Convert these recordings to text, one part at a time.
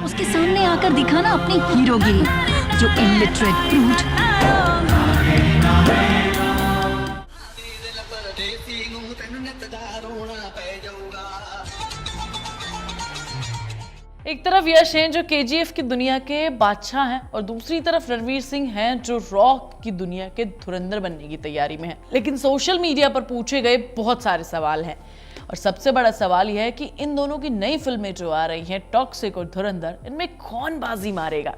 उसके सामने आकर दिखाना अपनी हीरोगिरी, जो इलिटरेट ब्रूट। एक तरफ यश हैं जो केजीएफ की दुनिया के बादशाह हैं और दूसरी तरफ रणवीर सिंह हैं जो रॉक की दुनिया के धुरंधर बनने की तैयारी में हैं। लेकिन सोशल मीडिया पर पूछे गए बहुत सारे सवाल हैं और सबसे बड़ा सवाल यह है कि इन दोनों की नई फिल्में जो आ रही हैं, टॉक्सिक और धुरंधर, इनमें कौन बाजी मारेगा।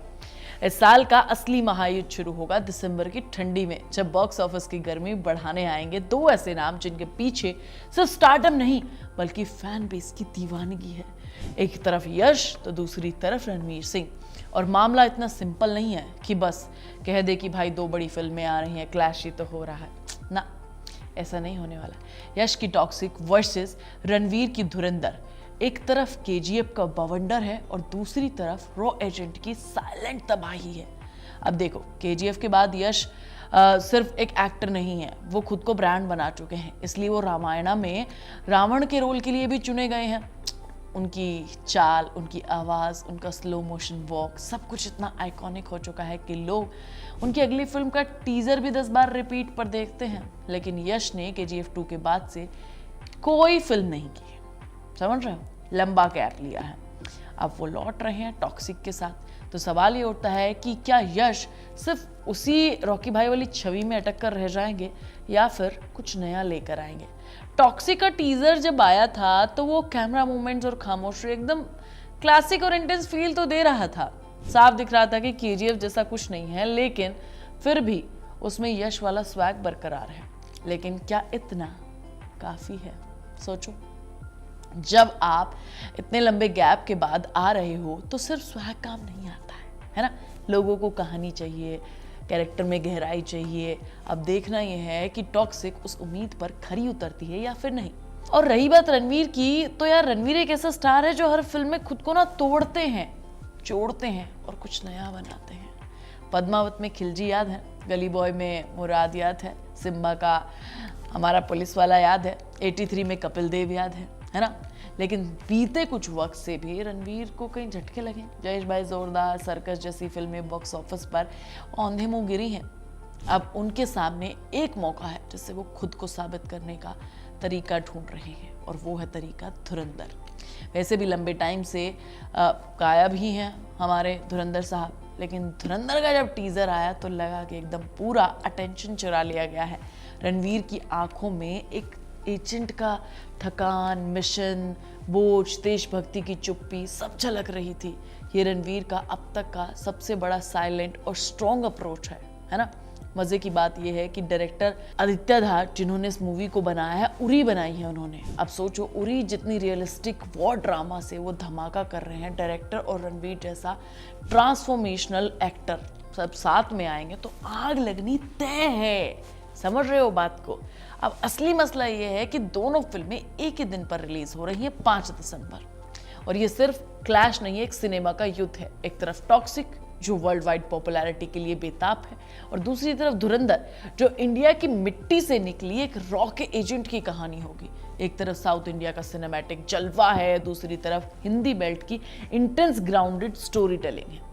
इस साल का असली महायुद्ध शुरू होगा दिसंबर की ठंडी में, जब बॉक्स ऑफिस की गर्मी बढ़ाने आएंगे दो ऐसे नाम जिनके पीछे सिर्फ स्टारडम नहीं बल्कि फैन बेस की दीवानगी है। एक तरफ यश तो दूसरी तरफ रणवीर सिंह। और मामला इतना सिंपल नहीं है कि बस कह दे कि भाई दो बड़ी फिल्में आ रही हैं, क्लैश ही तो हो रहा है ना, ऐसा नहीं होने वाला। यश की टॉक्सिक वर्सेस रणवीर की धुरंधर। एक तरफ केजीएफ का बवंडर है और दूसरी तरफ रॉ एजेंट की साइलेंट तबाही है। अब देखो, केजीएफ के बाद यश सिर्फ एक एक्टर नहीं है, वो खुद को ब्रांड बना चुके हैं, इसलिए वो रामायणा में रावण के रोल के लिए भी चुने गए हैं। उनकी चाल, उनकी आवाज़, उनका स्लो मोशन वॉक, सब कुछ इतना आइकॉनिक हो चुका है कि लोग उनकी अगली फिल्म का टीजर भी 10 बार रिपीट पर देखते हैं। लेकिन यश ने केजीएफ 2 के बाद से कोई फिल्म नहीं की, समझ रहे हो, लंबा गैप लिया है। अब वो लौट रहे हैं टॉक्सिक के साथ, तो सवाल ये उठता है कि क्या यश सिर्फ उसी रॉकी भाई वाली छवि में अटक कर रह जाएंगे या फिर कुछ नया लेकर आएंगे। टॉक्सिक का टीजर जब आया था तो वो कैमरा मूवमेंट्स और खामोशी एकदम क्लासिक और इंटेंस फील तो दे रहा था। साफ दिख रहा था कि केजीएफ जैसा कुछ नहीं है, लेकिन फिर भी उसमें यश वाला स्वैग बरकरार है। लेकिन क्या इतना काफी है? सोचो, जब आप इतने लंबे गैप के बाद आ रहे हो तो सिर्फ स्वैग काम नहीं आता है ना। लोगों को कहानी चाहिए, कैरेक्टर में गहराई चाहिए। अब देखना यह है कि टॉक्सिक उस उम्मीद पर खरी उतरती है या फिर नहीं। और रही बात रणवीर की, तो यार रणवीर एक ऐसा स्टार है जो हर फिल्म में खुद को ना तोड़ते हैं, जोड़ते हैं और कुछ नया बनाते हैं। पद्मावत में खिलजी याद है, गली बॉय में मुराद याद है, सिम्बा का हमारा पुलिस वाला याद है, 83 में कपिल देव याद है ना। लेकिन बीते कुछ वक्त से भी रणवीर को कहीं झटके लगे। जयेश भाई जोरदार, सर्कस जैसी फिल्में बॉक्स ऑफिस पर औंधे मुंह गिरी हैं। अब उनके सामने एक मौका है जिससे वो खुद को साबित करने का तरीका ढूंढ रहे हैं, और वो है तरीका धुरंधर। वैसे भी लंबे टाइम से गायब ही हैं हमारे धुरंधर साहब, लेकिन धुरंधर का जब टीजर आया तो लगा कि एकदम पूरा अटेंशन चुरा लिया गया है। रणवीर की आंखों में एक एजेंट का थकान, मिशन, बोझ, देशभक्ति की चुप्पी सब झलक रही थी। ये रणवीर का अब तक का सबसे बड़ा साइलेंट और स्ट्रॉन्ग अप्रोच है ना। मजे की बात यह है कि डायरेक्टर आदित्य धार, जिन्होंने इस मूवी को बनाया है, उरी बनाई है उन्होंने। अब सोचो, उरी जितनी रियलिस्टिक वॉर ड्रामा से वो धमाका कर रहे हैं, डायरेक्टर और रणवीर जैसा ट्रांसफॉर्मेशनल एक्टर सब साथ में आएंगे तो आग लगनी तय है। समझ रहे हो बात को? अब असली मसला ये है कि दोनों फिल्में एक ही दिन पर रिलीज हो रही हैं, 5 दिसंबर। और ये सिर्फ क्लैश नहीं है, एक सिनेमा का युद्ध है। एक तरफ टॉक्सिक जो वर्ल्ड वाइड पॉपुलैरिटी के लिए बेताब है, और दूसरी तरफ धुरंधर जो इंडिया की मिट्टी से निकली एक रॉ के एजेंट की कहानी होगी। एक तरफ साउथ इंडिया का सिनेमैटिक जलवा है, दूसरी तरफ हिंदी बेल्ट की इंटेंस ग्राउंडेड स्टोरी टेलिंग है।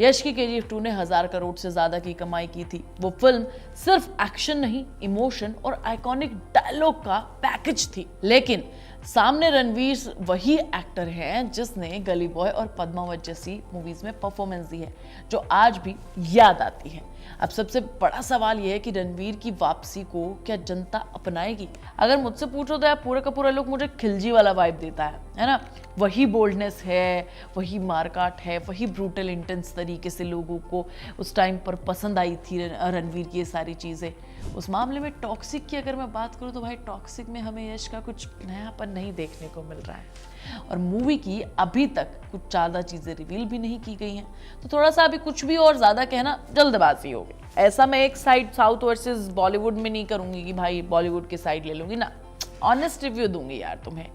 यश की केजीएफ 2 ने 1000 करोड़ से ज्यादा की कमाई की थी। वो फिल्म सिर्फ एक्शन नहीं, इमोशन और आइकॉनिक डायलॉग का पैकेज थी। लेकिन सामने रणवीर वही एक्टर हैं जिसने गली बॉय और पद्मावत जैसी मूवीज में परफॉर्मेंस दी है, जो आज भी याद आती है। अब सबसे बड़ा सवाल यह है कि रणवीर की वापसी को क्या जनता अपनाएगी? अगर मुझसे पूछो तो यार पूरा का पूरा लोग मुझे खिलजी वाला वाइब देता है ना। वही बोल्डनेस है, वही मारकाट है, वही ब्रूटल इंटेंस तरीके से लोगों को उस टाइम पर पसंद आई थी रणवीर की ये सारी चीज़ें। उस मामले में टॉक्सिक की अगर मैं बात करूँ तो भाई टॉक्सिक में हमें यश का कुछ नयापन नहीं देखने को मिल रहा है, और मूवी की अभी तक कुछ ज़्यादा चीज़ें रिवील भी नहीं की गई हैं। तो थोड़ा सा अभी कुछ भी और ज़्यादा कहना जल्दबाजी होगी। ऐसा मैं एक साइड साउथ वर्सेस बॉलीवुड में नहीं करूँगी कि भाई बॉलीवुड की साइड ले लूँगी ना, ऑनेस्ट रिव्यू दूंगी यार तुम्हें।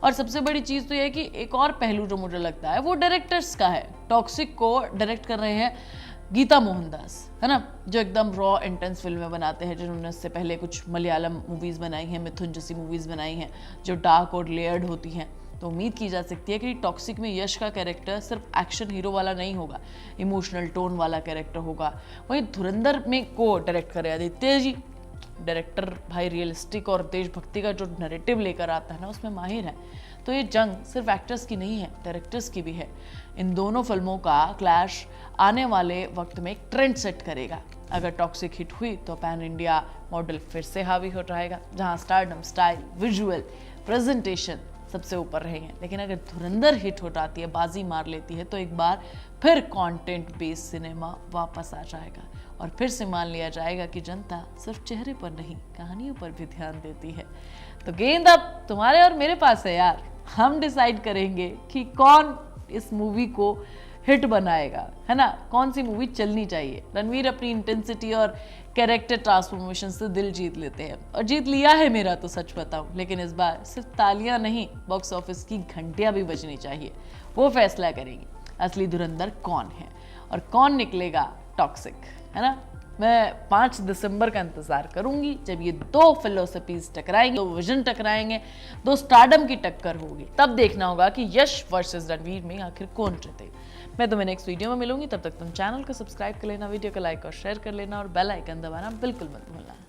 और सबसे बड़ी चीज़ तो यह है कि एक और पहलू जो मुझे लगता है वो डायरेक्टर्स का है। टॉक्सिक को डायरेक्ट कर रहे हैं गीता मोहनदास, है ना, जो एकदम रॉ इंटेंस फिल्में बनाते हैं, जिन्होंने इससे पहले कुछ मलयालम मूवीज़ बनाई हैं, मिथुन जैसी मूवीज़ बनाई हैं जो डार्क और लेयर्ड होती हैं। तो उम्मीद की जा सकती है कि टॉक्सिक में यश का कैरेक्टर सिर्फ एक्शन हीरो वाला नहीं होगा, इमोशनल टोन वाला कैरेक्टर होगा। वहीं धुरंधर में को डायरेक्ट करे आदित्य जी, डायरेक्टर भाई रियलिस्टिक और देशभक्ति का जो नैरेटिव लेकर आता है ना, उसमें माहिर है। तो ये जंग सिर्फ एक्टर्स की नहीं है, डायरेक्टर्स की भी है। इन दोनों फिल्मों का क्लैश आने वाले वक्त में एक ट्रेंड सेट करेगा। अगर टॉक्सिक हिट हुई तो पैन इंडिया मॉडल फिर से हावी हो जाएगा, जहां स्टारडम, स्टाइल, विजुअल, प्रेजेंटेशन सबसे ऊपर रहेंगे। लेकिन अगर धुरंधर हिट हो जाती है, बाजी मार लेती है, तो एक बार फिर कंटेंट बेस्ड सिनेमा वापस आ जाएगा और फिर से मान लिया जाएगा कि जनता सिर्फ चेहरे पर नहीं, कहानियों पर भी ध्यान देती है। तो गेंद अब तुम्हारे और मेरे पास है यार। हम डिसाइड करेंगे कि कौन इस मूवी को हिट बनाएगा, है ना, कौन सी मूवी चलनी चाहिए। रणवीर अपनी इंटेंसिटी और कैरेक्टर ट्रांसफॉर्मेशन से दिल जीत लेते हैं, और जीत लिया है मेरा, तो सच बताऊं। लेकिन इस बार सिर्फ तालियां नहीं, बॉक्स ऑफिस की घंटियां भी बजनी चाहिए। वो फैसला करेंगी असली धुरंधर कौन है और कौन निकलेगा टॉक्सिक, है ना। मैं 5 दिसंबर का इंतजार करूंगी, जब ये दो फिलोसफीज टकराएंगे, दो विजन टकराएंगे, दो स्टारडम की टक्कर होगी। तब देखना होगा कि यश वर्सेस रणवीर में आखिर कौन जीते। मैं तुम्हें नेक्स्ट वीडियो में मिलूंगी, तब तक तुम चैनल को सब्सक्राइब कर लेना, वीडियो को लाइक और शेयर कर लेना, और बेल आइकन दबाना बिल्कुल मत भूलना।